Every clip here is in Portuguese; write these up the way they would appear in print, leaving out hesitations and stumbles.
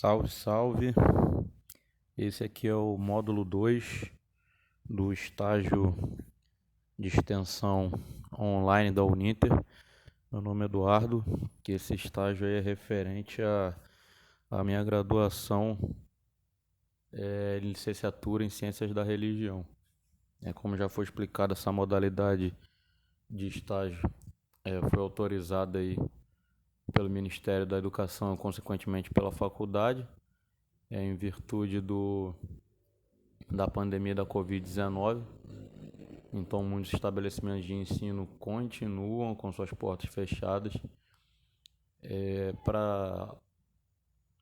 Salve, salve! Esse aqui é o módulo 2 do estágio de extensão online da Uninter. Meu nome é Eduardo, que esse estágio aí é referente à minha graduação em licenciatura em Ciências da Religião. Como já foi explicado, essa modalidade de estágio foi autorizada aí pelo Ministério da Educação e, consequentemente, pela faculdade, em virtude da pandemia da Covid-19. Então, muitos estabelecimentos de ensino continuam com suas portas fechadas para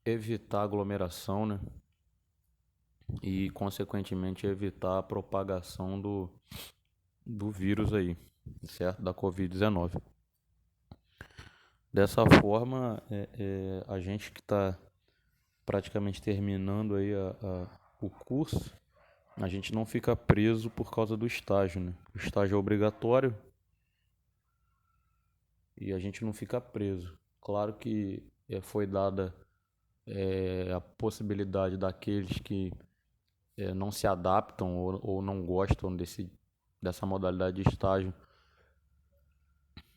evitar aglomeração, né? E, consequentemente, evitar a propagação do vírus aí, certo? Da Covid-19. Dessa forma, a gente que está praticamente terminando aí o curso, a gente não fica preso por causa do estágio, né? O estágio é obrigatório e a gente não fica preso. Claro que foi dada a possibilidade daqueles que não se adaptam ou não gostam dessa modalidade de estágio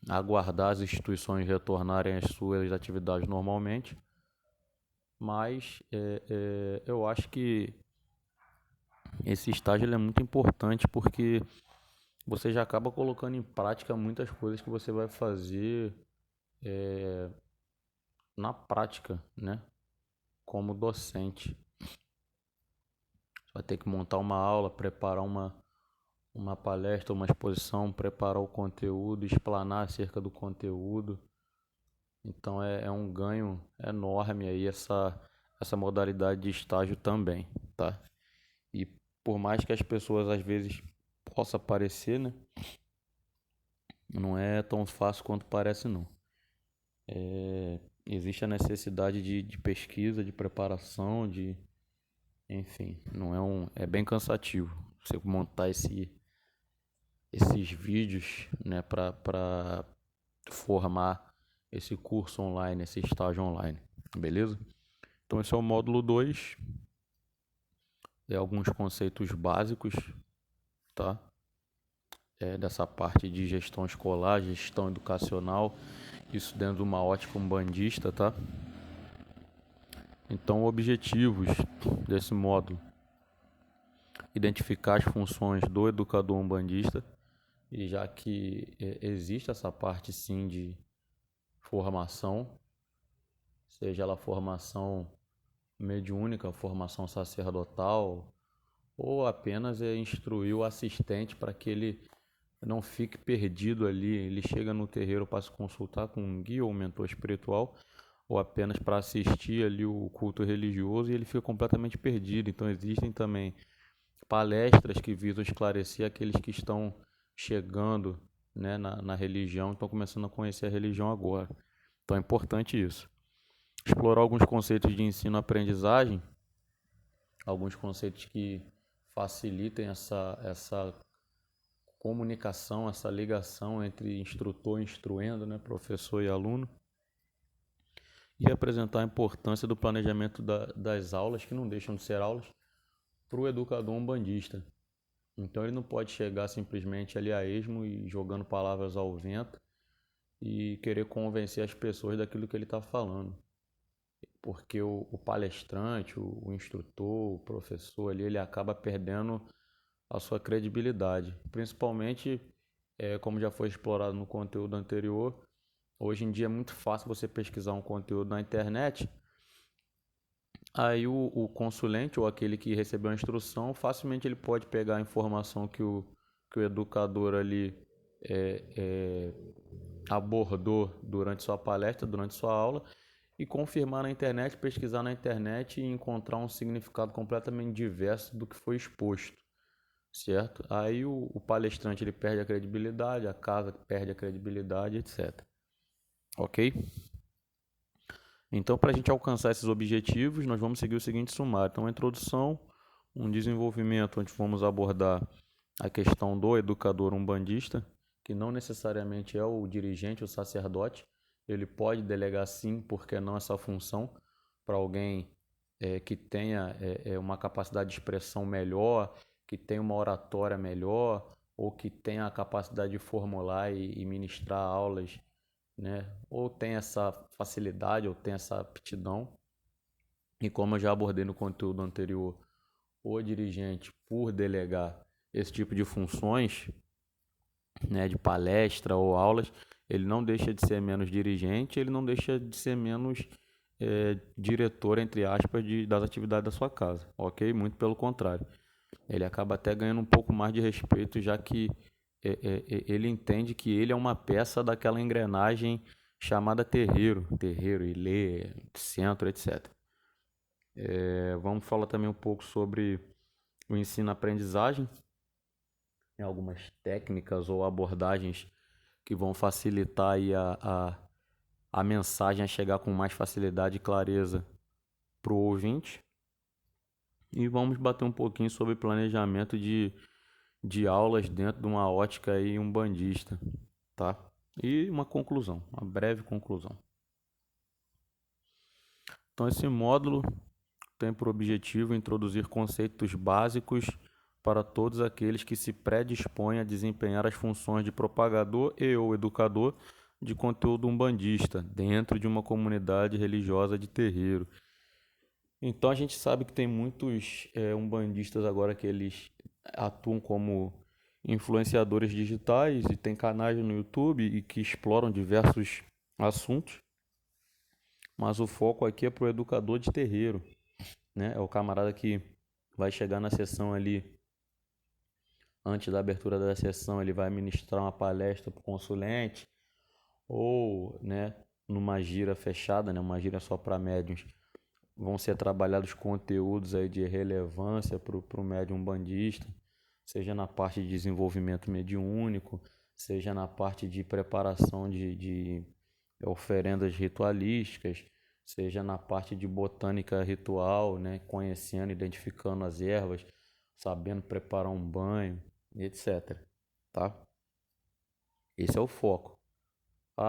aguardar as instituições retornarem às suas atividades normalmente, mas eu acho que esse estágio ele é muito importante porque você já acaba colocando em prática muitas coisas que você vai fazer na prática, né? Como docente. Você vai ter que montar uma aula, preparar uma palestra, uma exposição, preparar o conteúdo, explanar acerca do conteúdo. Então é um ganho enorme aí essa modalidade de estágio também, tá? E por mais que as pessoas às vezes possa parecer, né? Não é tão fácil quanto parece, não. Existe a necessidade de pesquisa, de preparação, enfim, não é bem cansativo você montar esses vídeos, né, para formar esse curso online, esse estágio online, beleza? Então esse é o módulo 2, alguns conceitos básicos, tá? Dessa parte de gestão escolar, gestão educacional, isso dentro de uma ótica umbandista, tá? Então, objetivos desse módulo: identificar as funções do educador umbandista, e já que existe essa parte sim de formação, seja ela formação mediúnica, formação sacerdotal, ou apenas instruir o assistente para que ele não fique perdido ali. Ele chega no terreiro para se consultar com um guia ou um mentor espiritual, ou apenas para assistir ali o culto religioso, e ele fica completamente perdido. Então existem também palestras que visam esclarecer aqueles que estão chegando, né, na religião, estão começando a conhecer a religião agora. Então é importante isso. Explorar alguns conceitos de ensino-aprendizagem, alguns conceitos que facilitem essa comunicação, essa ligação entre instrutor e instruendo, né, professor e aluno, e apresentar a importância do planejamento das aulas, que não deixam de ser aulas, para o educador umbandista. Então ele não pode chegar simplesmente ali a esmo e jogando palavras ao vento e querer convencer as pessoas daquilo que ele está falando. Porque o palestrante, o instrutor, o professor ali, ele acaba perdendo a sua credibilidade. Principalmente, como já foi explorado no conteúdo anterior, hoje em dia é muito fácil você pesquisar um conteúdo na internet. Aí o consulente ou aquele que recebeu a instrução, facilmente ele pode pegar a informação que o educador ali abordou durante sua palestra, durante sua aula, e confirmar na internet, pesquisar na internet e encontrar um significado completamente diverso do que foi exposto, certo? Aí o palestrante ele perde a credibilidade, a casa perde a credibilidade, etc. Ok? Então, para a gente alcançar esses objetivos, nós vamos seguir o seguinte sumário. Então, a introdução, um desenvolvimento onde vamos abordar a questão do educador umbandista, que não necessariamente é o dirigente, o sacerdote. Ele pode delegar sim, porque não essa função, para alguém que tenha uma capacidade de expressão melhor, que tenha uma oratória melhor, ou que tenha a capacidade de formular e ministrar aulas, né? Ou tem essa facilidade, ou tem essa aptidão. E como eu já abordei no conteúdo anterior, o dirigente, por delegar esse tipo de funções, né, de palestra ou aulas, ele não deixa de ser menos dirigente, ele não deixa de ser menos diretor, entre aspas, das atividades da sua casa, ok? Muito pelo contrário. Ele acaba até ganhando um pouco mais de respeito, já que ele entende que ele é uma peça daquela engrenagem chamada terreiro, ilê, centro, etc. Vamos falar também um pouco sobre o ensino-aprendizagem, algumas técnicas ou abordagens que vão facilitar aí a mensagem a chegar com mais facilidade e clareza para o ouvinte. E vamos bater um pouquinho sobre planejamento de aulas dentro de uma ótica aí umbandista, tá? E uma conclusão, uma breve conclusão. Então esse módulo tem por objetivo introduzir conceitos básicos para todos aqueles que se predispõem a desempenhar as funções de propagador e ou educador de conteúdo umbandista dentro de uma comunidade religiosa de terreiro. Então a gente sabe que tem muitos umbandistas agora que eles atuam como influenciadores digitais e tem canais no YouTube e que exploram diversos assuntos, mas o foco aqui é para o educador de terreiro, né? É o camarada que vai chegar na sessão ali, antes da abertura da sessão, ele vai ministrar uma palestra para o consulente ou, né, numa gira fechada, né, uma gira só para médiuns. Vão ser trabalhados conteúdos aí de relevância para o médium umbandista, seja na parte de desenvolvimento mediúnico, seja na parte de preparação de oferendas ritualísticas, seja na parte de botânica ritual, né, conhecendo, identificando as ervas, sabendo preparar um banho, etc. Tá? Esse é o foco.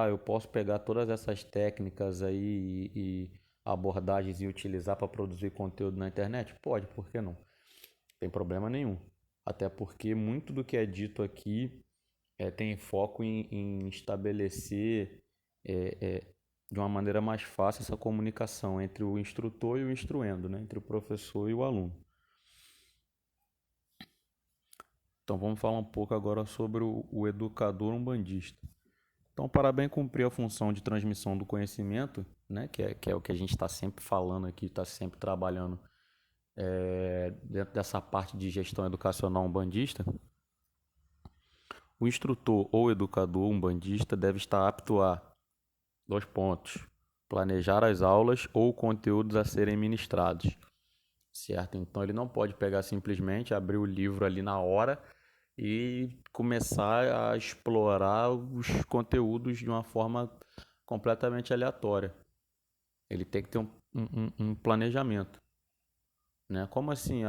Eu posso pegar todas essas técnicas aí e abordagens e utilizar para produzir conteúdo na internet? Pode, por que não? Não tem problema nenhum. Até porque muito do que é dito aqui tem foco em estabelecer de uma maneira mais fácil essa comunicação entre o instrutor e o instruendo, né? Entre o professor e o aluno. Então vamos falar um pouco agora sobre o educador umbandista. Então, para bem cumprir a função de transmissão do conhecimento, né, que é o que a gente está sempre falando aqui, está sempre trabalhando dentro dessa parte de gestão educacional umbandista, o instrutor ou educador umbandista deve estar apto a, 2 pontos, planejar as aulas ou conteúdos a serem ministrados, certo? Então, ele não pode pegar simplesmente, abrir o livro ali na hora e começar a explorar os conteúdos de uma forma completamente aleatória. Ele tem que ter um planejamento, né? Como assim?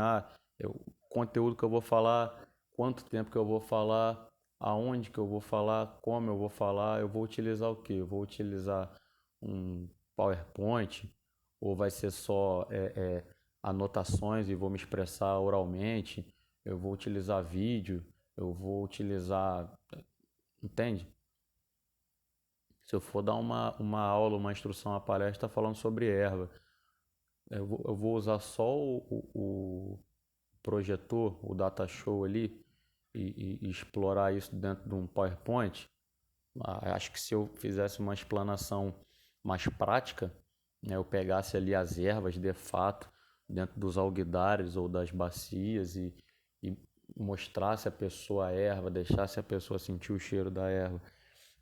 O conteúdo que eu vou falar, quanto tempo que eu vou falar, aonde que eu vou falar, como eu vou falar, eu vou utilizar o quê? Eu vou utilizar um PowerPoint ou vai ser só anotações e vou me expressar oralmente? Eu vou utilizar vídeo, eu vou utilizar, entende? Se eu for dar uma aula, uma instrução, uma palestra falando sobre erva, eu vou usar só o projetor, o data show ali e explorar isso dentro de um PowerPoint. Acho que se eu fizesse uma explanação mais prática, né, eu pegasse ali as ervas de fato dentro dos alguidares ou das bacias e mostrasse a pessoa a erva, deixasse a pessoa sentir o cheiro da erva,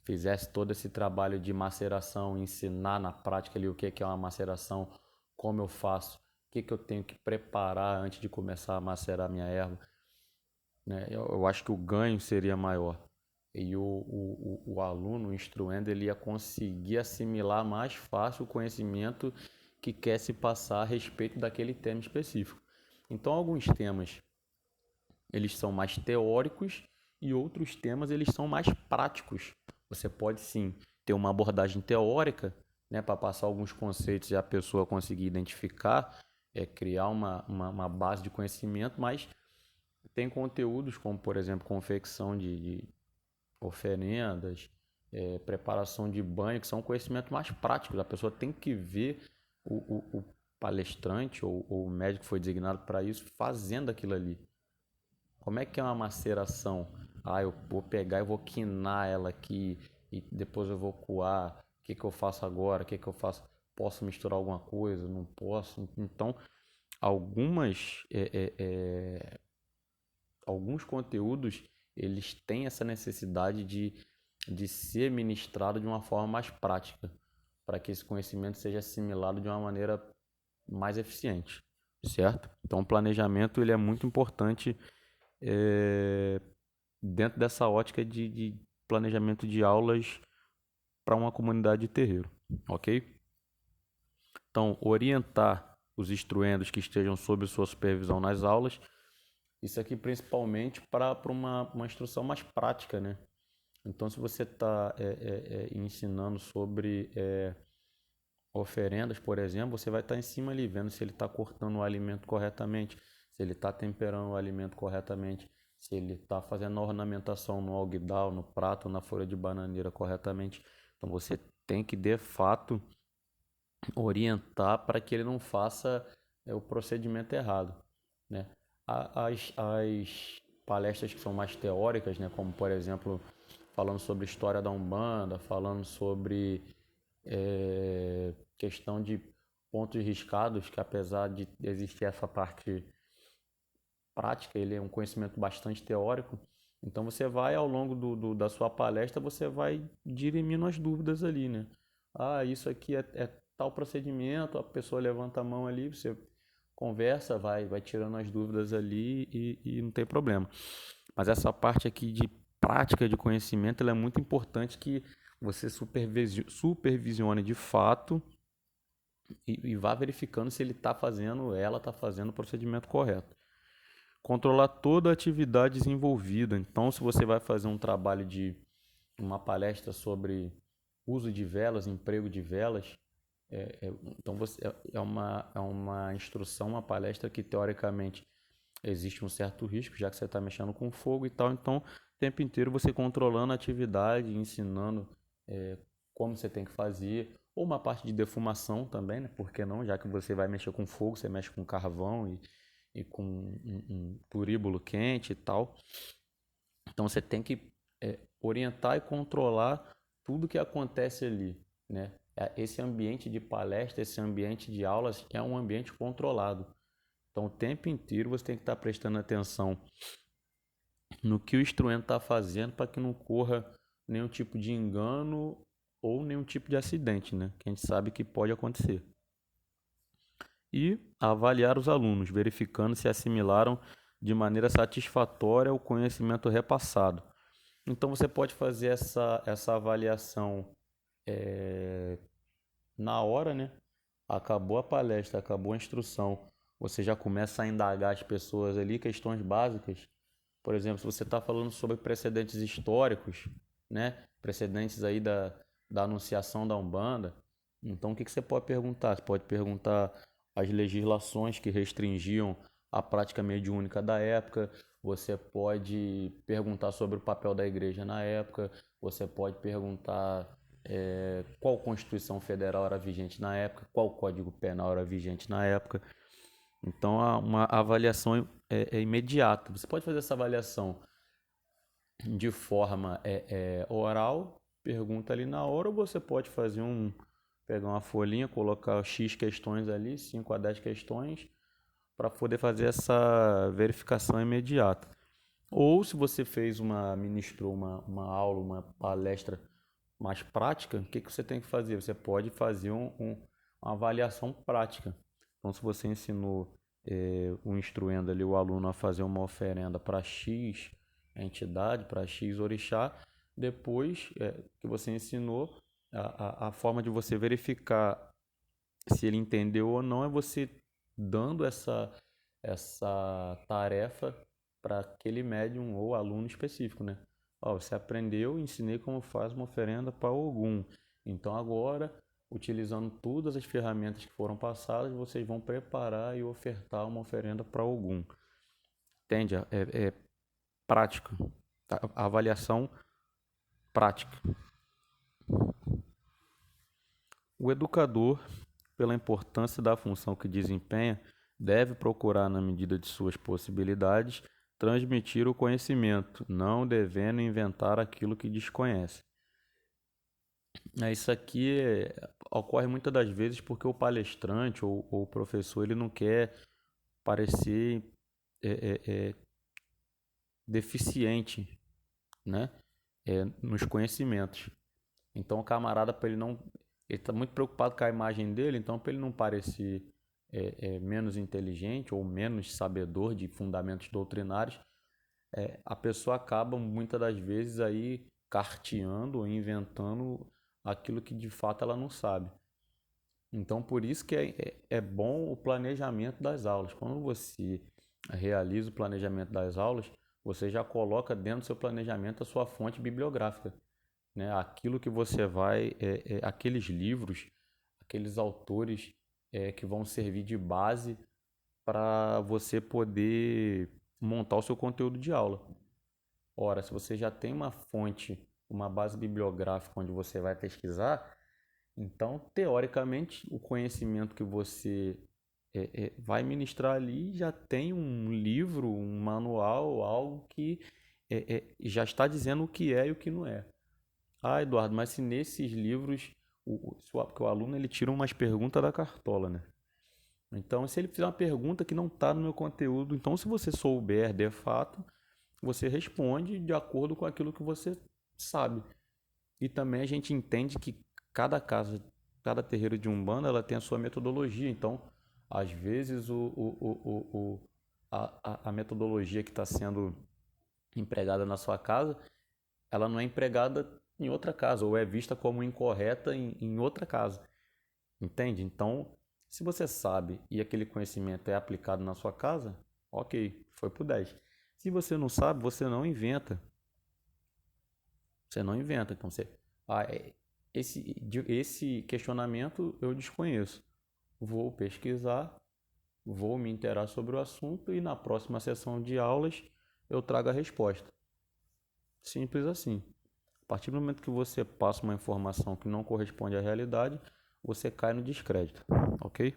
fizesse todo esse trabalho de maceração, ensinar na prática ali o que é uma maceração, como eu faço, o que eu tenho que preparar antes de começar a macerar minha erva, né? Eu acho que o ganho seria maior. E o aluno, o instruendo, ele ia conseguir assimilar mais fácil o conhecimento que quer se passar a respeito daquele tema específico. Então, alguns temas eles são mais teóricos e outros temas eles são mais práticos. Você pode sim ter uma abordagem teórica, né, para passar alguns conceitos e a pessoa conseguir identificar criar uma base de conhecimento, mas tem conteúdos como, por exemplo, confecção de oferendas, preparação de banho, que são conhecimentos mais práticos. A pessoa tem que ver o palestrante ou o médico que foi designado para isso fazendo aquilo ali. Como é que é uma maceração? Ah, eu vou pegar e vou quinar ela aqui e depois eu vou coar. O que que eu faço agora? O que que eu faço? Posso misturar alguma coisa? Não posso? Então, algumas alguns conteúdos eles têm essa necessidade de ser ministrado de uma forma mais prática, para que esse conhecimento seja assimilado de uma maneira mais eficiente, certo? Então, o planejamento ele é muito importante é, dentro dessa ótica de planejamento de aulas para uma comunidade de terreiro, ok? Então, orientar os instruendos que estejam sob sua supervisão nas aulas, isso aqui principalmente para uma instrução mais prática, né? Então, se você está ensinando sobre oferendas, por exemplo, você vai estar em cima ali, vendo se ele está cortando o alimento corretamente, se ele está temperando o alimento corretamente, se ele está fazendo a ornamentação no alguidar, no prato, na folha de bananeira corretamente. Então, você tem que, de fato, orientar para que ele não faça o procedimento errado, né? As palestras que são mais teóricas, né, como por exemplo falando sobre história da Umbanda, falando sobre questão de pontos riscados, que apesar de existir essa parte prática, ele é um conhecimento bastante teórico. Então você vai ao longo da sua palestra, você vai dirimindo as dúvidas ali, né? Ah, isso aqui é tal procedimento, a pessoa levanta a mão ali, você conversa, vai tirando as dúvidas ali e não tem problema. Mas essa parte aqui de prática de conhecimento, ela é muito importante que você supervisione de fato e vá verificando se ele está fazendo, ela está fazendo o procedimento correto. Controlar toda a atividade desenvolvida. Então, se você vai fazer um trabalho de uma palestra sobre uso de velas, emprego de velas, então é uma instrução, uma palestra que teoricamente existe um certo risco, já que você está mexendo com fogo e tal. Então, o tempo inteiro você controlando a atividade, ensinando como você tem que fazer, ou uma parte de defumação também, né? Por que não? Já que você vai mexer com fogo, você mexe com carvão e com um turíbulo quente e tal. Então, você tem que orientar e controlar tudo que acontece ali, né? Esse ambiente de palestra, esse ambiente de aulas é um ambiente controlado. Então, o tempo inteiro você tem que estar prestando atenção no que o instrumento está fazendo para que não corra nenhum tipo de engano ou nenhum tipo de acidente, né? Que a gente sabe que pode acontecer. E avaliar os alunos, verificando se assimilaram de maneira satisfatória o conhecimento repassado. Então, você pode fazer essa avaliação na hora, né? Acabou a palestra, acabou a instrução, você já começa a indagar as pessoas ali questões básicas. Por exemplo, se você está falando sobre precedentes históricos, né? Precedentes aí da anunciação da Umbanda, então o que você pode perguntar? Você pode perguntar as legislações que restringiam a prática mediúnica da época, você pode perguntar sobre o papel da igreja na época, você pode perguntar qual Constituição Federal era vigente na época, qual Código Penal era vigente na época. Então, uma avaliação é imediata. Você pode fazer essa avaliação de forma oral, pergunta ali na hora, ou você pode fazer pegar uma folhinha, colocar X questões ali, 5 a 10 questões, para poder fazer essa verificação imediata. Ou se você ministrou uma aula, uma palestra mais prática, o que você tem que fazer? Você pode fazer uma avaliação prática. Então, se você ensinou o instruendo ali, o aluno a fazer uma oferenda para X entidade, para X orixá, depois que você ensinou, a forma de você verificar se ele entendeu ou não é você dando essa tarefa para aquele médium ou aluno específico, né? Ó, você aprendeu, ensinei como faz uma oferenda para Ogum. Então agora utilizando todas as ferramentas que foram passadas, vocês vão preparar e ofertar uma oferenda para algum. Entende? É prática. A avaliação prática. O educador, pela importância da função que desempenha, deve procurar, na medida de suas possibilidades, transmitir o conhecimento, não devendo inventar aquilo que desconhece. Isso aqui ocorre muitas das vezes porque o palestrante ou o professor ele não quer parecer deficiente, né? Nos conhecimentos. Então o camarada, para ele não, ele está muito preocupado com a imagem dele, então para ele não parecer menos inteligente ou menos sabedor de fundamentos doutrinários, a pessoa acaba muitas das vezes aí carteando ou inventando aquilo que de fato ela não sabe. Então por isso que é bom o planejamento das aulas. Quando você realiza o planejamento das aulas, você já coloca dentro do seu planejamento a sua fonte bibliográfica, né? Aquilo que você vai, aqueles livros, aqueles autores que vão servir de base para você poder montar o seu conteúdo de aula. Ora, se você já tem uma fonte, uma base bibliográfica onde você vai pesquisar, então, teoricamente, o conhecimento que você vai ministrar ali já tem um livro, um manual, algo que já está dizendo o que é e o que não é. Ah, Eduardo, mas se nesses livros, porque o aluno ele tira umas perguntas da cartola, né? Então, se ele fizer uma pergunta que não está no meu conteúdo, então se você souber de fato, você responde de acordo com aquilo que você sabe. E também a gente entende que cada casa, cada terreiro de Umbanda, ela tem a sua metodologia. Então, às vezes, a metodologia que está sendo empregada na sua casa, ela não é empregada em outra casa, ou é vista como incorreta em outra casa. Entende? Então, se você sabe e aquele conhecimento é aplicado na sua casa, ok, foi pro 10. Se você não sabe, você não inventa. Você não inventa. Então, esse questionamento eu desconheço. Vou pesquisar, vou me interar sobre o assunto e na próxima sessão de aulas eu trago a resposta. Simples assim. A partir do momento que você passa uma informação que não corresponde à realidade, você cai no descrédito, ok?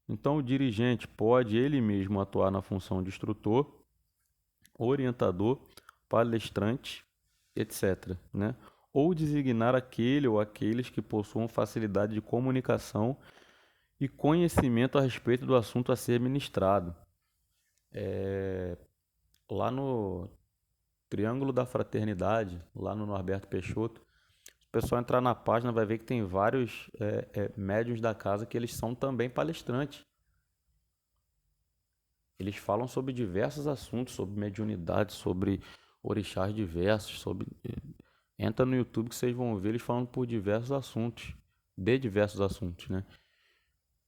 Então, o dirigente pode ele mesmo atuar na função de instrutor, orientador, palestrante, etc., né? Ou designar aquele ou aqueles que possuam facilidade de comunicação e conhecimento a respeito do assunto a ser ministrado. Lá no Triângulo da Fraternidade, lá no Norberto Peixoto, se o pessoal entrar na página vai ver que tem vários médiuns da casa que eles são também palestrantes. Eles falam sobre diversos assuntos, sobre mediunidade, sobre orixás diversos, sobre... Entra no YouTube que vocês vão ver eles falando por diversos assuntos, de diversos assuntos, né?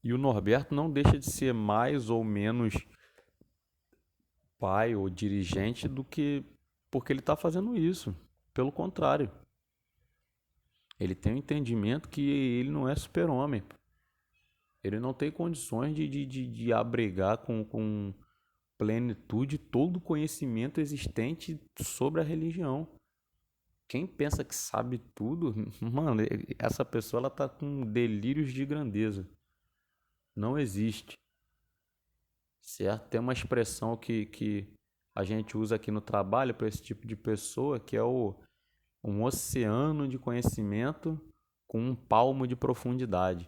E o Norberto não deixa de ser mais ou menos pai ou dirigente do que porque ele está fazendo isso. Pelo contrário, ele tem um entendimento que ele não é super-homem. Ele não tem condições de abrigar com plenitude todo o conhecimento existente sobre a religião. Quem pensa que sabe tudo, mano, essa pessoa ela tá com delírios de grandeza. Não existe. Certo? Tem uma expressão que a gente usa aqui no trabalho para esse tipo de pessoa, que é um oceano de conhecimento com um palmo de profundidade.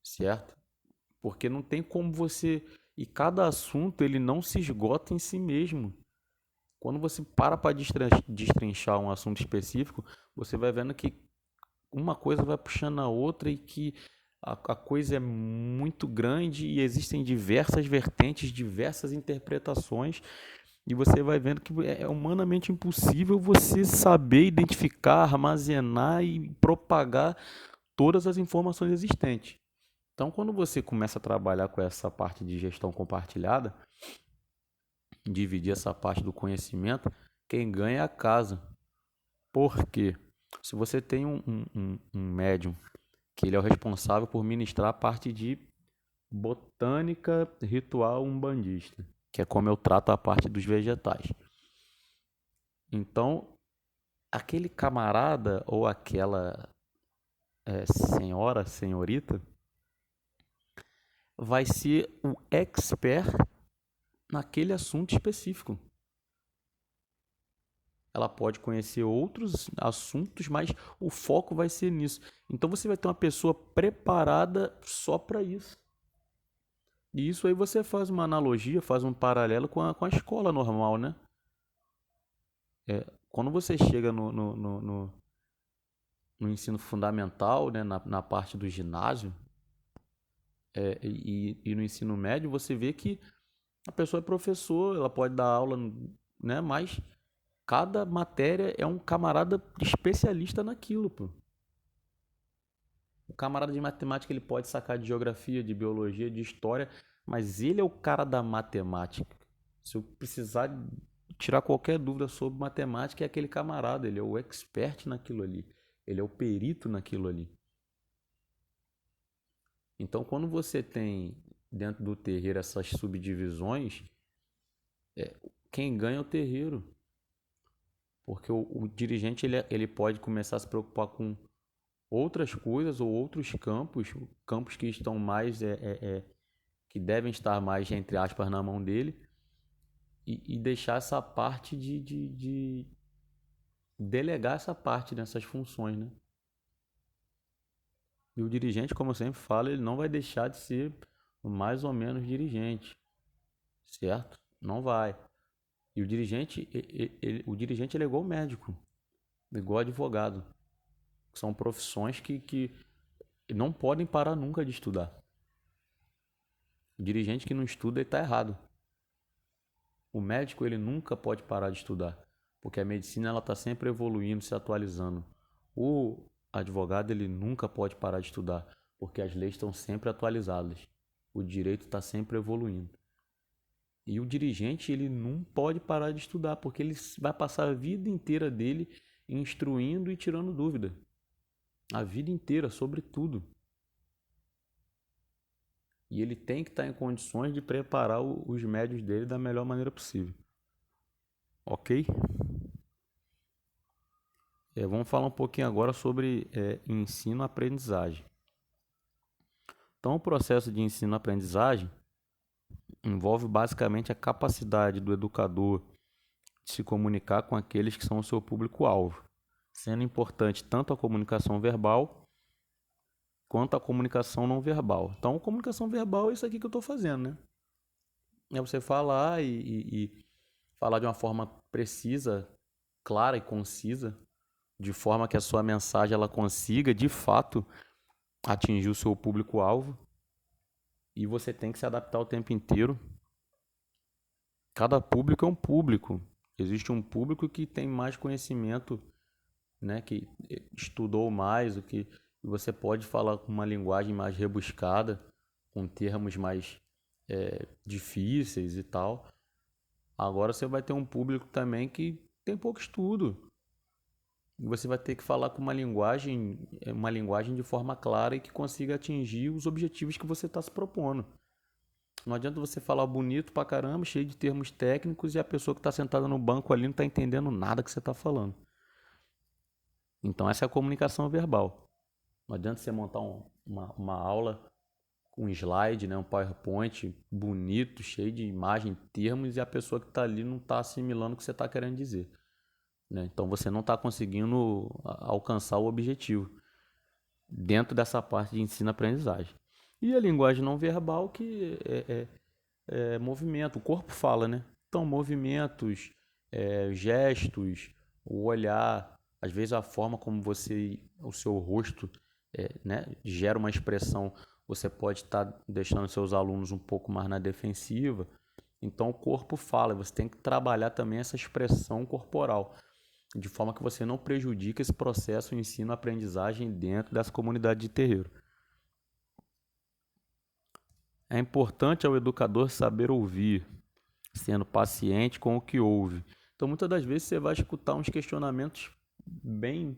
Certo? Porque não tem como você... E cada assunto ele não se esgota em si mesmo. Quando você para destrinchar um assunto específico, você vai vendo que uma coisa vai puxando a outra e que a coisa é muito grande e existem diversas vertentes, diversas interpretações, e você vai vendo que é humanamente impossível você saber identificar, armazenar e propagar todas as informações existentes. Então, quando você começa a trabalhar com essa parte de gestão compartilhada, dividir essa parte do conhecimento, quem ganha é a casa. Por quê? Se você tem um médium que ele é o responsável por ministrar a parte de botânica ritual umbandista, que é como eu trato a parte dos vegetais. Então, aquele camarada ou aquela senhora, senhorita, vai ser o expert naquele assunto específico. Ela pode conhecer outros assuntos, mas o foco vai ser nisso. Então você vai ter uma pessoa preparada só para isso. E isso aí você faz uma analogia, faz um paralelo com a escola normal, né? Quando você chega no ensino fundamental, né, na parte do ginásio, e no ensino médio, você vê que a pessoa é professor, ela pode dar aula, né, mas cada matéria é um camarada especialista naquilo, pô. O camarada de matemática ele pode sacar de geografia, de biologia, de história, mas ele é o cara da matemática. Se eu precisar tirar qualquer dúvida sobre matemática, é aquele camarada, ele é o expert naquilo ali. Ele é o perito naquilo ali. Então, quando você tem dentro do terreiro essas subdivisões, quem ganha é o terreiro. Porque o dirigente ele pode começar a se preocupar com outras coisas ou outros campos que estão mais, que devem estar mais, entre aspas, na mão dele, e deixar essa parte de delegar essa parte dessas funções, né? E o dirigente, como eu sempre falo, ele não vai deixar de ser mais ou menos dirigente, certo? Não vai. E o dirigente ele é igual médico, igual advogado. São profissões que não podem parar nunca de estudar. O dirigente que não estuda, ele está errado. O médico ele nunca pode parar de estudar, porque a medicina ela está sempre evoluindo, se atualizando. O advogado ele nunca pode parar de estudar, porque as leis estão sempre atualizadas. O direito está sempre evoluindo. E o dirigente ele não pode parar de estudar, porque ele vai passar a vida inteira dele instruindo e tirando dúvida. A vida inteira, sobre tudo. E ele tem que estar em condições de preparar os médios dele da melhor maneira possível. Ok? Vamos falar um pouquinho agora sobre ensino-aprendizagem. Então, o processo de ensino-aprendizagem envolve basicamente a capacidade do educador de se comunicar com aqueles que são o seu público-alvo, sendo importante tanto a comunicação verbal quanto a comunicação não verbal. Então, a comunicação verbal é isso aqui que eu estou fazendo, né? É você falar e falar de uma forma precisa, clara e concisa, de forma que a sua mensagem ela consiga, de fato, atingir o seu público-alvo. E você tem que se adaptar o tempo inteiro. Cada público é um público. Existe um público que tem mais conhecimento, né, que estudou mais, o que você pode falar com uma linguagem mais rebuscada, com termos mais difíceis e tal. Agora você vai ter um público também que tem pouco estudo. Você vai ter que falar com uma linguagem de forma clara e que consiga atingir os objetivos que você está se propondo. Não adianta você falar bonito pra caramba, cheio de termos técnicos, e a pessoa que está sentada no banco ali não está entendendo nada que você está falando. Então essa é a comunicação verbal. Não adianta você montar uma aula com um slide, né, um PowerPoint bonito, cheio de imagem, termos, e a pessoa que está ali não está assimilando o que você está querendo dizer. Né? Então você não está conseguindo alcançar o objetivo dentro dessa parte de ensino-aprendizagem. E a linguagem não verbal, que é movimento, o corpo fala, né? Então, movimentos, gestos, o olhar, às vezes a forma como o seu rosto né, gera uma expressão, você pode estar deixando seus alunos um pouco mais na defensiva. Então, o corpo fala, você tem que trabalhar também essa expressão corporal, de forma que você não prejudique esse processo de ensino-aprendizagem dentro dessa comunidade de terreiro. É importante ao educador saber ouvir, sendo paciente com o que ouve. Então, muitas das vezes você vai escutar uns questionamentos bem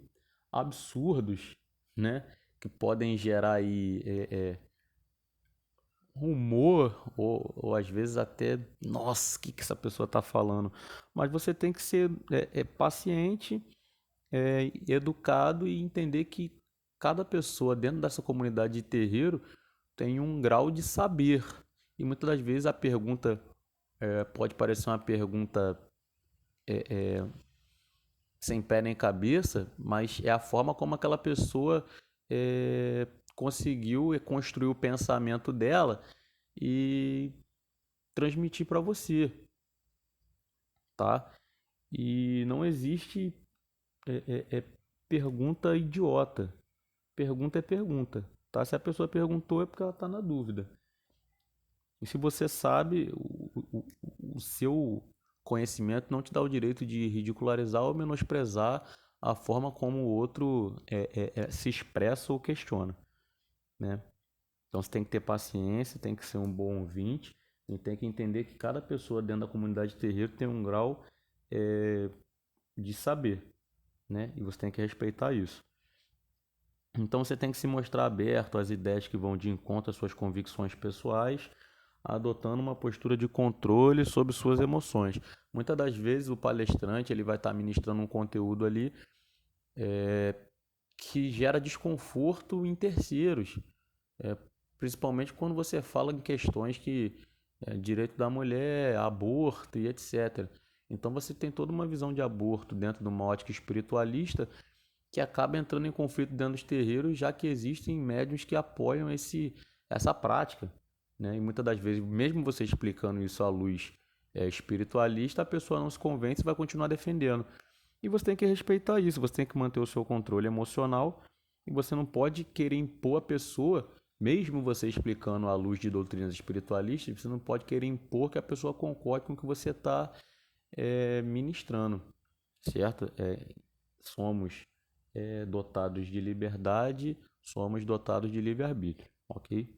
absurdos, né? Que podem gerar aí rumor ou às vezes até, nossa, o que essa pessoa está falando? Mas você tem que ser paciente, educado e entender que cada pessoa dentro dessa comunidade de terreiro tem um grau de saber. E muitas das vezes a pergunta pode parecer uma pergunta sem pé nem cabeça, mas é a forma como aquela pessoa é, conseguiu construir o pensamento dela e transmitir para você, tá? E não existe pergunta idiota. Pergunta é pergunta, tá? Se a pessoa perguntou é porque ela está na dúvida. E se você sabe, o seu conhecimento não te dá o direito de ridicularizar ou menosprezar a forma como o outro se expressa ou questiona, né? Então você tem que ter paciência, tem que ser um bom ouvinte e tem que entender que cada pessoa dentro da comunidade de terreiro tem um grau é, de saber, né? E você tem que respeitar isso. Então você tem que se mostrar aberto às ideias que vão de encontro às suas convicções pessoais, adotando uma postura de controle sobre suas emoções. Muitas das vezes o palestrante ele vai estar ministrando um conteúdo ali que gera desconforto em terceiros, é, principalmente quando você fala em questões que direito da mulher, aborto e etc. Então você tem toda uma visão de aborto dentro de uma ótica espiritualista que acaba entrando em conflito dentro dos terreiros, já que existem médiuns que apoiam essa prática, né? E muitas das vezes, mesmo você explicando isso à luz espiritualista, a pessoa não se convence e vai continuar defendendo. E você tem que respeitar isso, você tem que manter o seu controle emocional e você não pode querer impor a pessoa, mesmo você explicando à luz de doutrinas espiritualistas, você não pode querer impor que a pessoa concorde com o que você está ministrando, certo? Somos dotados de liberdade, somos dotados de livre-arbítrio, ok?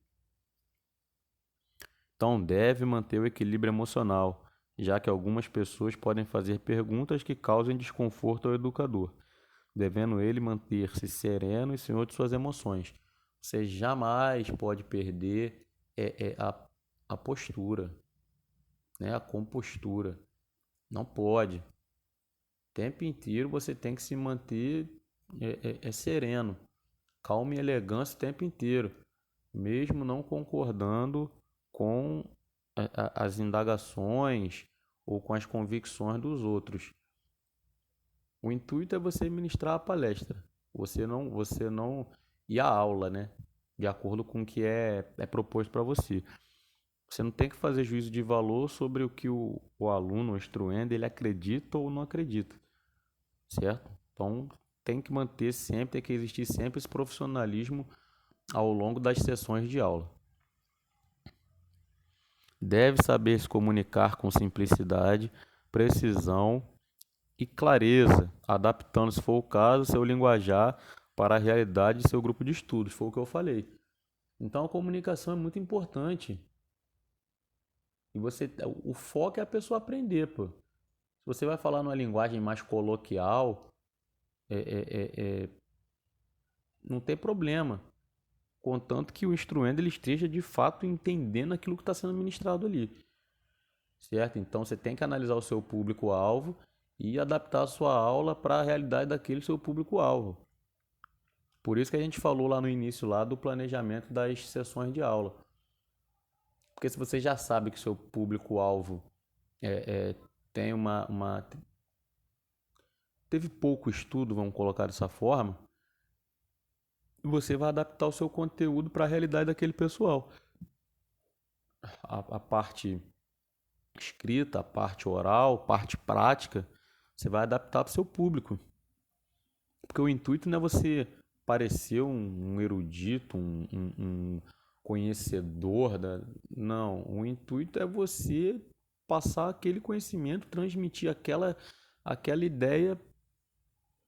Então deve manter o equilíbrio emocional, já que algumas pessoas podem fazer perguntas que causem desconforto ao educador, devendo ele manter-se sereno e senhor de suas emoções. Você jamais pode perder a postura, né? A compostura. Não pode. O tempo inteiro você tem que se manter sereno, calmo e elegância o tempo inteiro, mesmo não concordando com as indagações ou com as convicções dos outros. O intuito é você ministrar a palestra, você não ir à aula, né? De acordo com o que é proposto para você. Você não tem que fazer juízo de valor sobre o que o aluno, o instruendo, ele acredita ou não acredita, certo? Então tem que manter sempre, tem que existir sempre esse profissionalismo ao longo das sessões de aula. Deve saber se comunicar com simplicidade, precisão e clareza, adaptando, se for o caso, seu linguajar para a realidade de seu grupo de estudos. Foi o que eu falei. Então a comunicação é muito importante. E o foco é a pessoa aprender, pô. Se você vai falar numa linguagem mais coloquial, é, é, é, é, não tem problema. Contanto que o instruendo ele esteja de fato entendendo aquilo que está sendo ministrado ali, certo? Então você tem que analisar o seu público-alvo e adaptar a sua aula para a realidade daquele seu público-alvo. Por isso que a gente falou lá no início lá do planejamento das sessões de aula. Porque se você já sabe que o seu público-alvo tem teve pouco estudo, vamos colocar dessa forma, você vai adaptar o seu conteúdo para a realidade daquele pessoal. A parte escrita, a parte oral, parte prática, você vai adaptar para o seu público. Porque o intuito não é você parecer um erudito, um conhecedor Não, o intuito é você passar aquele conhecimento, transmitir aquela ideia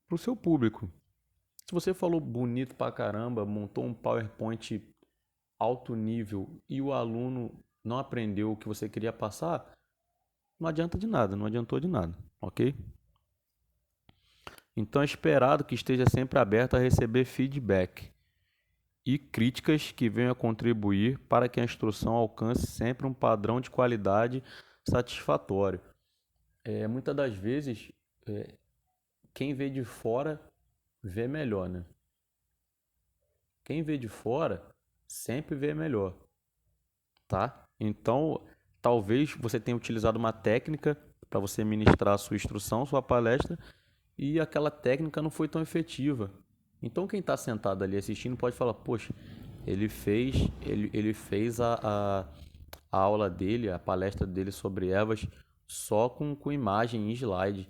para o seu público. Se você falou bonito pra caramba, montou um PowerPoint alto nível e o aluno não aprendeu o que você queria passar, não adianta de nada, não adiantou de nada, ok? Então é esperado que esteja sempre aberto a receber feedback e críticas que venham a contribuir para que a instrução alcance sempre um padrão de qualidade satisfatório. Muitas das vezes, quem vê de fora vê melhor, né? Quem vê de fora sempre vê melhor, tá? Então, talvez você tenha utilizado uma técnica para você ministrar a sua instrução, sua palestra, e aquela técnica não foi tão efetiva. Então, quem está sentado ali assistindo pode falar: poxa, ele fez a aula dele, a palestra dele sobre ervas só com imagem e slide.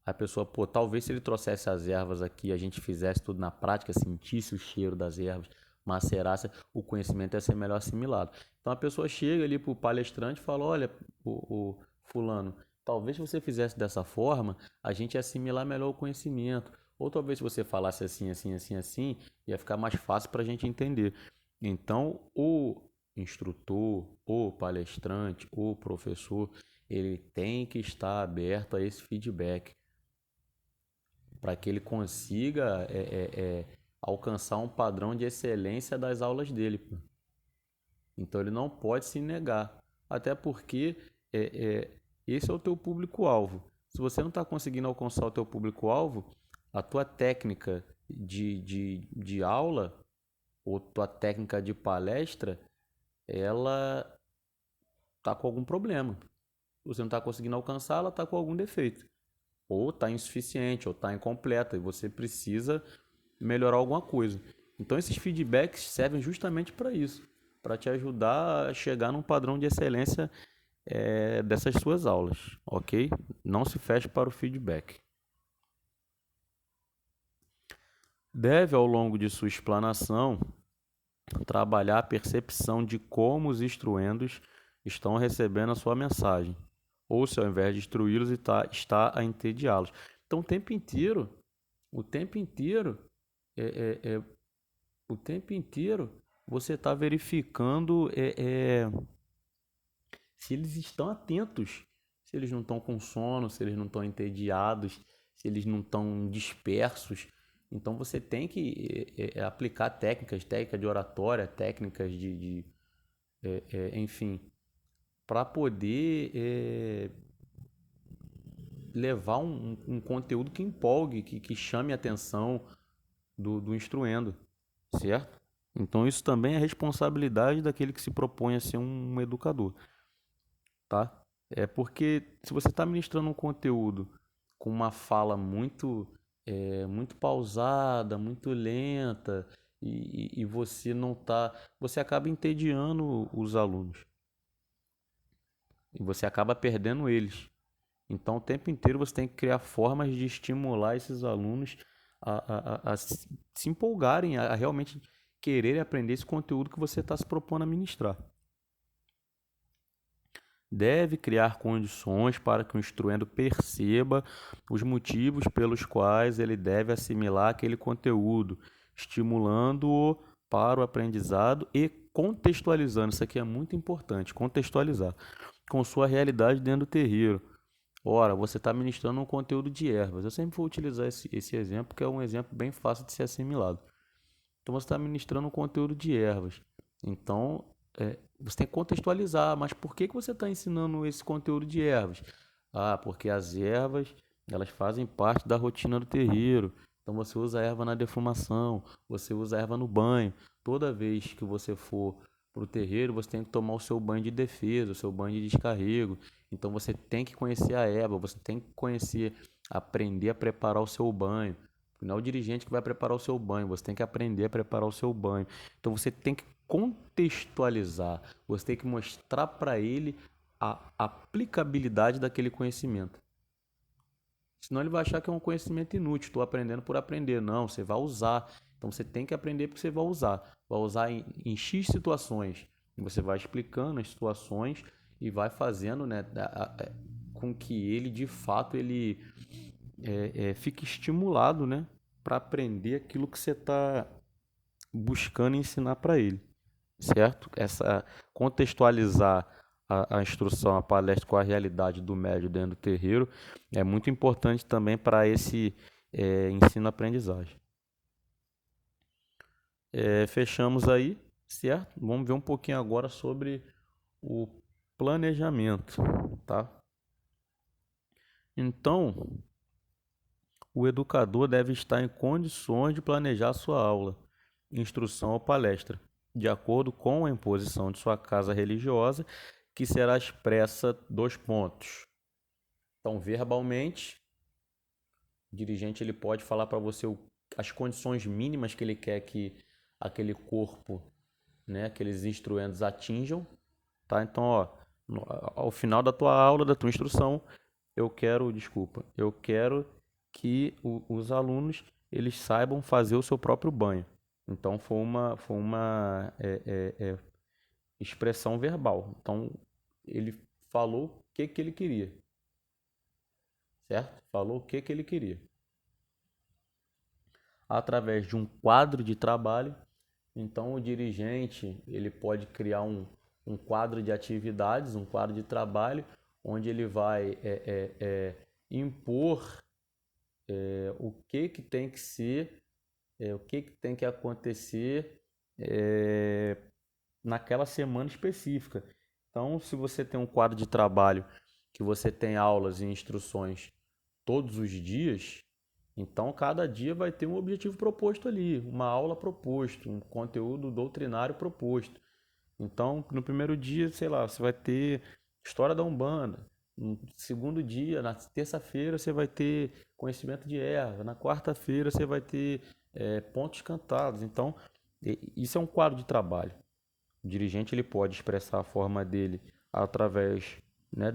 A pessoa, pô, talvez se ele trouxesse as ervas aqui, a gente fizesse tudo na prática, sentisse o cheiro das ervas, macerasse, o conhecimento ia ser melhor assimilado. Então a pessoa chega ali pro palestrante e fala: olha, o fulano, talvez se você fizesse dessa forma, a gente ia assimilar melhor o conhecimento. Ou talvez se você falasse assim, assim, assim, assim, ia ficar mais fácil para a gente entender. Então, o instrutor, o palestrante, o professor, ele tem que estar aberto a esse feedback para que ele consiga alcançar um padrão de excelência das aulas dele, pô. Então ele não pode se negar, até porque esse é o teu público-alvo. Se você não está conseguindo alcançar o teu público-alvo, a tua técnica de aula ou tua técnica de palestra, ela está com algum problema. Você não está conseguindo alcançar, ela está com algum defeito. Ou está insuficiente, ou está incompleta, e você precisa melhorar alguma coisa. Então esses feedbacks servem justamente para isso, para te ajudar a chegar num padrão de excelência dessas suas aulas, ok? Não se feche para o feedback. Deve, ao longo de sua explanação, trabalhar a percepção de como os instruendos estão recebendo a sua mensagem, ou se ao invés de instruí-los está a entediá-los. Então o tempo inteiro, é, é, é, o tempo inteiro você está verificando se eles estão atentos, se eles não estão com sono, se eles não estão entediados, se eles não estão dispersos. Então você tem que aplicar técnicas de oratória, técnicas enfim, para poder levar um conteúdo que empolgue, que chame a atenção do instruendo, certo? Então isso também é responsabilidade daquele que se propõe a ser um educador, tá? É porque se você está ministrando um conteúdo com uma fala muito pausada, muito lenta, e você não tá, você acaba entediando os alunos e você acaba perdendo eles. Então, o tempo inteiro você tem que criar formas de estimular esses alunos a se empolgarem, a realmente querer aprender esse conteúdo que você está se propondo a ministrar. Deve criar condições para que o instruendo perceba os motivos pelos quais ele deve assimilar aquele conteúdo, estimulando-o para o aprendizado e contextualizando. Isso aqui é muito importante, contextualizar com sua realidade dentro do terreiro. Ora, você está ministrando um conteúdo de ervas. Eu sempre vou utilizar esse exemplo, que é um exemplo bem fácil de ser assimilado. Então, você está ministrando um conteúdo de ervas. Então, você tem que contextualizar. Mas por que você está ensinando esse conteúdo de ervas? Ah, porque as ervas, elas fazem parte da rotina do terreiro. Então, você usa a erva na defumação, você usa a erva no banho. Toda vez que você for para o terreiro, você tem que tomar o seu banho de defesa, o seu banho de descarrego. Então você tem que conhecer a erva, você tem que conhecer, aprender a preparar o seu banho. Não é o dirigente que vai preparar o seu banho, você tem que aprender a preparar o seu banho. Então você tem que contextualizar, você tem que mostrar para ele a aplicabilidade daquele conhecimento. Senão ele vai achar que é um conhecimento inútil, estou aprendendo por aprender. Não, você vai usar. Então você tem que aprender porque você vai usar. Vai usar em X situações. E você vai explicando as situações e vai fazendo, né, com que ele, de fato, ele fique estimulado, né, para aprender aquilo que você está buscando ensinar para ele, certo? Essa contextualizar a instrução, a palestra com a realidade do médio dentro do terreiro é muito importante também para ensino-aprendizagem. Fechamos aí, certo? Vamos ver um pouquinho agora sobre o planejamento, tá? Então, o educador deve estar em condições de planejar sua aula, instrução ou palestra, de acordo com a imposição de sua casa religiosa, que será expressa 2 pontos. Então, verbalmente, o dirigente ele pode falar para você as condições mínimas que ele quer que aquele corpo, né, aqueles instruendos atinjam, tá? Então, ó, ao final da tua aula, da tua instrução, eu quero que os alunos eles saibam fazer o seu próprio banho. Então, foi uma expressão verbal. Então, ele falou o que ele queria, certo? Falou o que ele queria. Através de um quadro de trabalho, então o dirigente ele pode criar um quadro de atividades, um quadro de trabalho, onde ele vai impor o que tem que ser, o que tem que acontecer naquela semana específica. Então, se você tem um quadro de trabalho que você tem aulas e instruções todos os dias, então cada dia vai ter um objetivo proposto ali, uma aula proposto, um conteúdo doutrinário proposto. Então, no primeiro dia, sei lá, você vai ter história da Umbanda. No segundo dia, na terça-feira, você vai ter conhecimento de erva. Na quarta-feira, você vai ter pontos cantados. Então, isso é um quadro de trabalho. O dirigente ele pode expressar a forma dele através, né,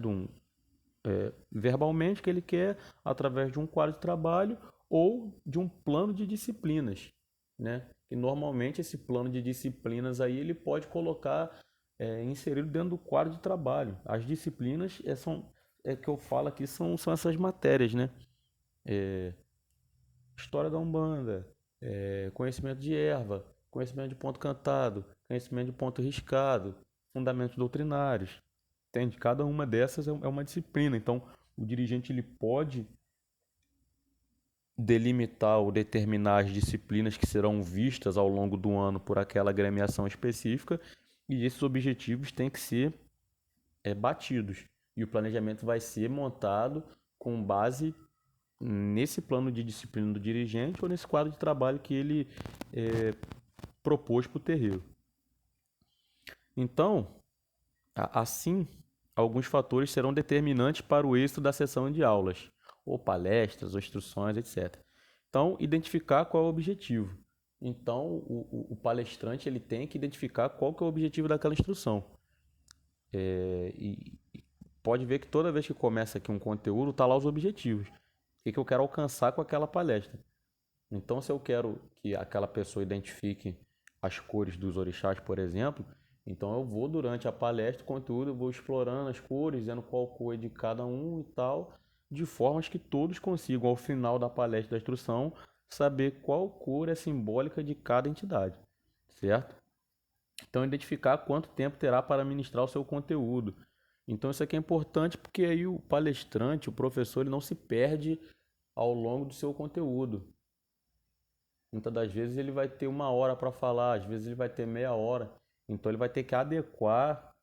verbalmente que ele quer, através de um quadro de trabalho ou de um plano de disciplinas, né? E normalmente esse plano de disciplinas aí ele pode colocar inserido dentro do quadro de trabalho. As disciplinas que eu falo aqui são essas matérias, né? História da Umbanda, conhecimento de erva, conhecimento de ponto cantado, conhecimento de ponto riscado, fundamentos doutrinários. Entende? Cada uma dessas é uma disciplina. Então, o dirigente ele pode delimitar ou determinar as disciplinas que serão vistas ao longo do ano por aquela agremiação específica e esses objetivos têm que ser batidos. E o planejamento vai ser montado com base nesse plano de disciplina do dirigente ou nesse quadro de trabalho que ele propôs para o terreiro. Então, assim, alguns fatores serão determinantes para o êxito da sessão de aulas, ou palestras, ou instruções, etc. Então, identificar qual é o objetivo. Então, o palestrante ele tem que identificar qual que é o objetivo daquela instrução. E pode ver que toda vez que começa aqui um conteúdo, está lá os objetivos. O que eu quero alcançar com aquela palestra. Então, se eu quero que aquela pessoa identifique as cores dos orixás, por exemplo, então eu vou durante a palestra, o conteúdo, eu vou explorando as cores, dizendo qual cor é de cada um e tal, de formas que todos consigam, ao final da palestra da instrução, saber qual cor é simbólica de cada entidade, certo? Então, identificar quanto tempo terá para ministrar o seu conteúdo. Então, isso aqui é importante porque aí o palestrante, o professor, ele não se perde ao longo do seu conteúdo. Muitas das vezes ele vai ter 1 hora para falar, às vezes ele vai ter meia hora. Então ele vai ter que adequar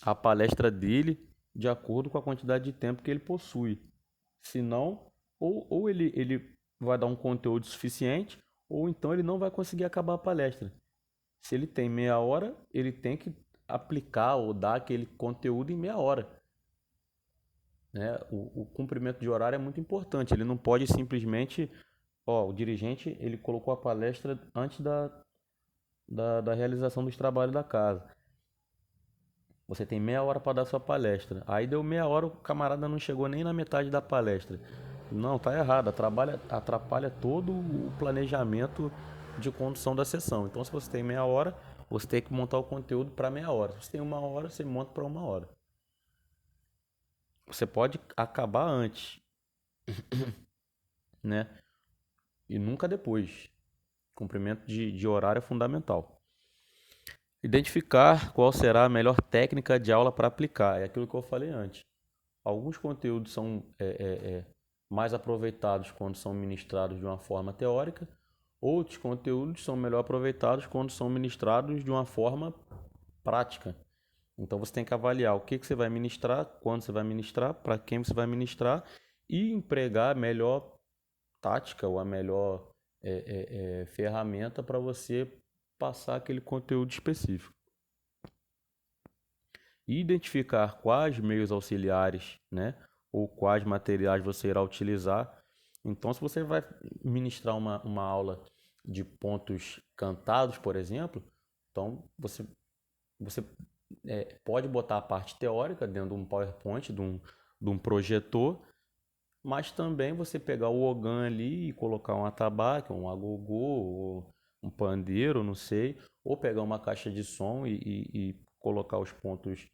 a palestra dele de acordo com a quantidade de tempo que ele possui. Senão, ou ele vai dar um conteúdo suficiente, ou então ele não vai conseguir acabar a palestra. Se ele tem meia hora, ele tem que aplicar ou dar aquele conteúdo em meia hora. Né? O cumprimento de horário é muito importante. Ele não pode simplesmente o dirigente ele colocou a palestra antes da realização dos trabalhos da casa. Você tem meia hora para dar sua palestra. Aí deu meia hora, o camarada não chegou nem na metade da palestra. Não, tá errado. Atrapalha todo o planejamento de condução da sessão. Então, se você tem meia hora, você tem que montar o conteúdo para meia hora. Se você tem 1 hora, você monta para 1 hora. Você pode acabar antes, né? E nunca depois. Cumprimento de horário é fundamental. Identificar qual será a melhor técnica de aula para aplicar. É aquilo que eu falei antes. Alguns conteúdos são mais aproveitados quando são ministrados de uma forma teórica, outros conteúdos são melhor aproveitados quando são ministrados de uma forma prática. Então você tem que avaliar o que você vai ministrar, quando você vai ministrar, para quem você vai ministrar e empregar a melhor tática ou a melhor ferramenta para você passar aquele conteúdo específico. E identificar quais meios auxiliares, né, ou quais materiais você irá utilizar. Então, se você vai ministrar uma aula de pontos cantados, por exemplo, então você pode botar a parte teórica dentro de um PowerPoint, de um projetor, mas também você pegar o organ ali e colocar um atabaque, um agogô, ou um pandeiro, não sei, ou pegar uma caixa de som e colocar os pontos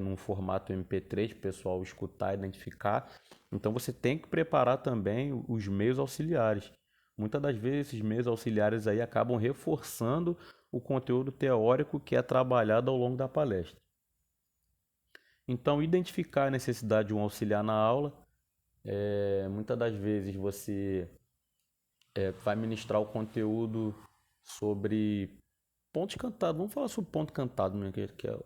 num formato MP3 para o pessoal escutar, identificar. Então você tem que preparar também os meios auxiliares. Muitas das vezes esses meios auxiliares aí acabam reforçando o conteúdo teórico que é trabalhado ao longo da palestra. Então, identificar a necessidade de um auxiliar na aula. Muitas das vezes você vai ministrar o conteúdo sobre pontos cantados. Vamos falar sobre ponto cantado, né, que é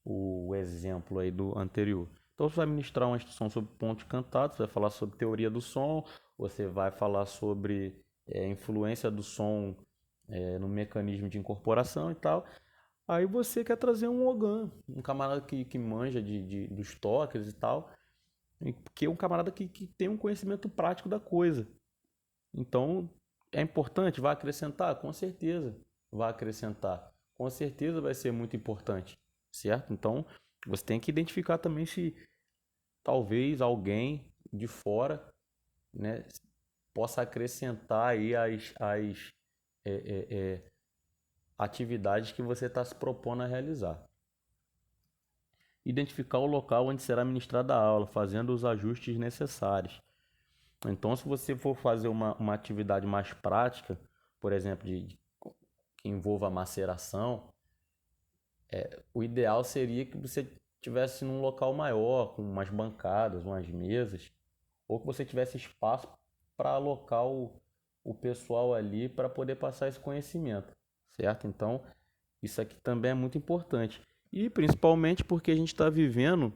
o exemplo aí do anterior. Então você vai ministrar uma instrução sobre pontos cantados, você vai falar sobre teoria do som, você vai falar sobre influência do som no mecanismo de incorporação e tal. Aí você quer trazer um organ, um camarada que manja dos toques e tal, que é um camarada que tem um conhecimento prático da coisa. Então, é importante? Vai acrescentar? Com certeza vai acrescentar. Com certeza vai ser muito importante, certo? Então, você tem que identificar também se talvez alguém de fora, né, possa acrescentar aí as atividades que você está se propondo a realizar. Identificar o local onde será ministrada a aula, fazendo os ajustes necessários. Então, se você for fazer uma atividade mais prática, por exemplo, que envolva maceração, o ideal seria que você tivesse num local maior, com umas bancadas, umas mesas, ou que você tivesse espaço para alocar o pessoal ali para poder passar esse conhecimento, certo? Então, isso aqui também é muito importante. E principalmente porque a gente está vivendo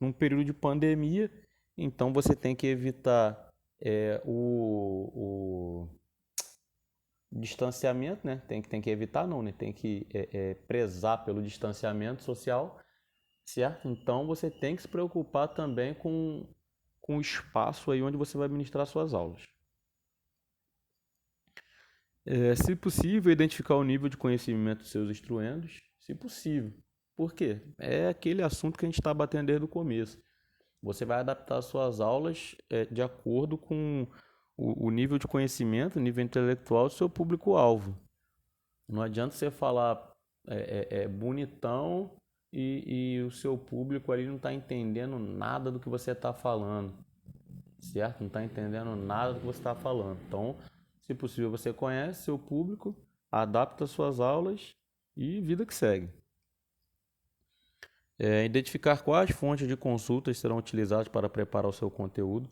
num período de pandemia, então você tem que evitar o distanciamento, né? Tem que evitar, não, né? Tem que prezar pelo distanciamento social, certo? Então você tem que se preocupar também com o espaço aí onde você vai ministrar suas aulas. Se possível, identificar o nível de conhecimento dos seus instruendos, se possível. Por quê? É aquele assunto que a gente está batendo desde o começo. Você vai adaptar suas aulas de acordo com o nível de conhecimento, o nível intelectual do seu público-alvo. Não adianta você falar bonitão e o seu público ali não está entendendo nada do que você está falando, certo? Não está entendendo nada do que você está falando. Então, se possível, você conhece seu público, adapta suas aulas e vida que segue. Identificar quais fontes de consultas serão utilizadas para preparar o seu conteúdo.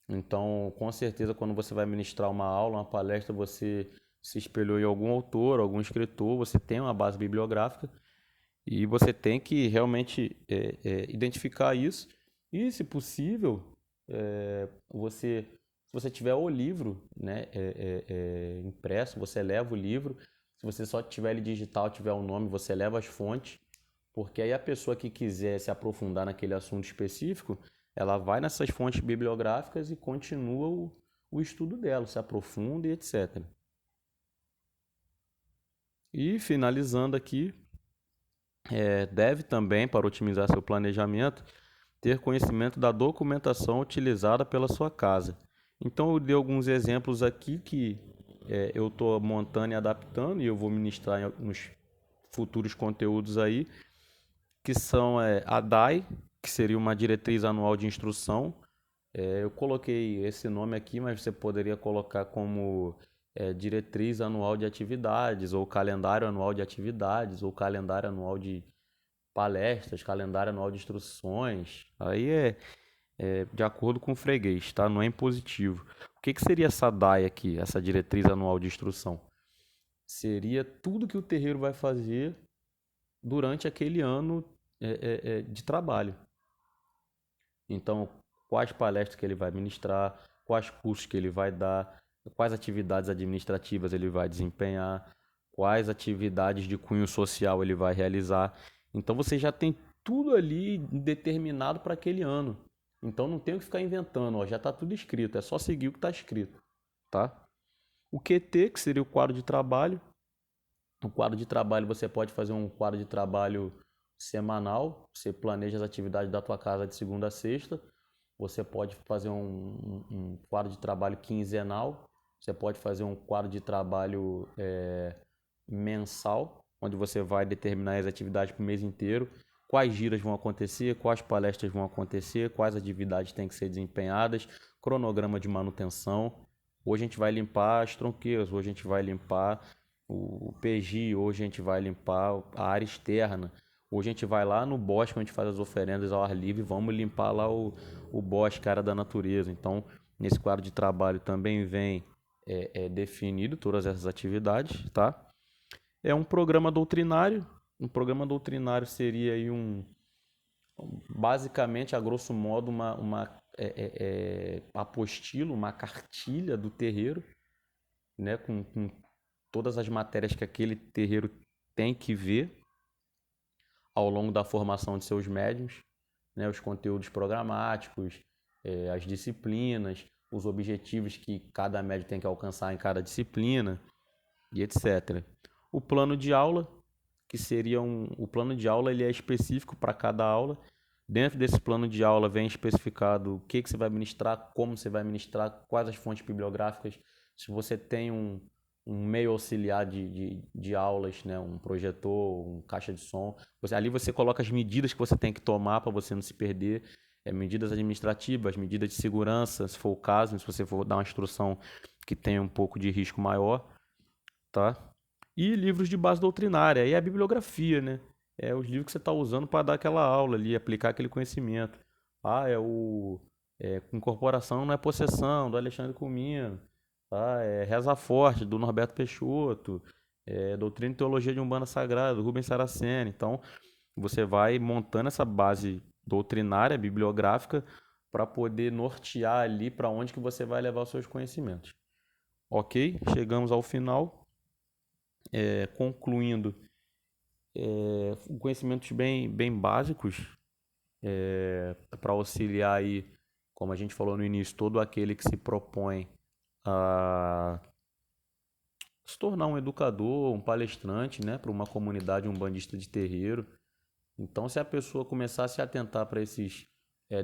Então, com certeza, quando você vai ministrar uma aula, uma palestra, você se espelhou em algum autor, algum escritor, você tem uma base bibliográfica e você tem que realmente identificar isso. E, se possível, se você tiver o livro, né, impresso, você leva o livro. Se você só tiver ele digital, tiver o nome, você leva as fontes, porque aí a pessoa que quiser se aprofundar naquele assunto específico, ela vai nessas fontes bibliográficas e continua o estudo dela, se aprofunda e etc. E finalizando aqui, deve também, para otimizar seu planejamento, ter conhecimento da documentação utilizada pela sua casa. Então eu dei alguns exemplos aqui que eu estou montando e adaptando e eu vou ministrar nos futuros conteúdos aí, que são a DAI, que seria uma diretriz anual de instrução. Eu coloquei esse nome aqui, mas você poderia colocar como diretriz anual de atividades, ou calendário anual de atividades, ou calendário anual de palestras, calendário anual de instruções. Aí de acordo com o freguês, tá? Não é impositivo. O que seria essa DAI aqui, essa diretriz anual de instrução? Seria tudo que o terreiro vai fazer durante aquele ano de trabalho. Então, quais palestras que ele vai ministrar, quais cursos que ele vai dar, quais atividades administrativas ele vai desempenhar, quais atividades de cunho social ele vai realizar. Então, você já tem tudo ali determinado para aquele ano. Então, não tem o que ficar inventando, ó, já está tudo escrito, é só seguir o que está escrito, tá? O QT, que seria o quadro de trabalho. O quadro de trabalho, você pode fazer um quadro de trabalho semanal, você planeja as atividades da tua casa de segunda a sexta. Você pode fazer um quadro de trabalho quinzenal, você pode fazer um quadro de trabalho mensal, onde você vai determinar as atividades para o mês inteiro, quais giras vão acontecer, quais palestras vão acontecer, quais atividades têm que ser desempenhadas, cronograma de manutenção. Hoje a gente vai limpar as tronqueiras, hoje a gente vai limpar o PG, hoje a gente vai limpar a área externa. Hoje a gente vai lá no bosque, onde faz as oferendas ao ar livre, vamos limpar lá o bosque, área da natureza. Então, nesse quadro de trabalho também vem definido todas essas atividades, tá? É um programa doutrinário. Um programa doutrinário seria aí basicamente, a grosso modo, uma apostila, uma cartilha do terreiro, né, com todas as matérias que aquele terreiro tem que ver ao longo da formação de seus médiuns, né, os conteúdos programáticos, as disciplinas, os objetivos que cada médium tem que alcançar em cada disciplina e etc. O plano de aula, que seria o plano de aula, ele é específico para cada aula. Dentro desse plano de aula vem especificado o que você vai ministrar, como você vai ministrar, quais as fontes bibliográficas. Se você tem um meio auxiliar de aulas, né? Um projetor, um caixa de som. Ali você coloca as medidas que você tem que tomar para você não se perder. Medidas administrativas, medidas de segurança, se for o caso, se você for dar uma instrução que tenha um pouco de risco maior, tá? E livros de base doutrinária, e a bibliografia, né? É os livros que você está usando para dar aquela aula ali, aplicar aquele conhecimento. Incorporação não é possessão, do Alexandre Comino. Tá? Reza Forte, do Norberto Peixoto. Doutrina e Teologia de Umbanda Sagrada, do Rubens Saraceni. Então, você vai montando essa base doutrinária, bibliográfica, para poder nortear ali para onde que você vai levar os seus conhecimentos. Ok? Chegamos ao final. Concluindo, conhecimentos bem básicos para auxiliar aí, como a gente falou no início, todo aquele que se propõe a se tornar um educador, um palestrante, né, para uma comunidade, um bandista de terreiro. Então, se a pessoa começar a se atentar para esses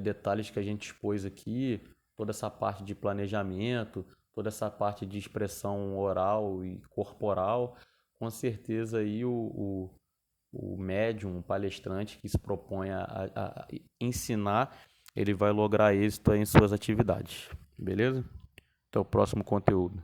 detalhes que a gente expôs aqui, toda essa parte de planejamento, toda essa parte de expressão oral e corporal, com certeza aí o médium, o palestrante que se propõe a ensinar, ele vai lograr êxito aí em suas atividades. Beleza? Até o próximo conteúdo.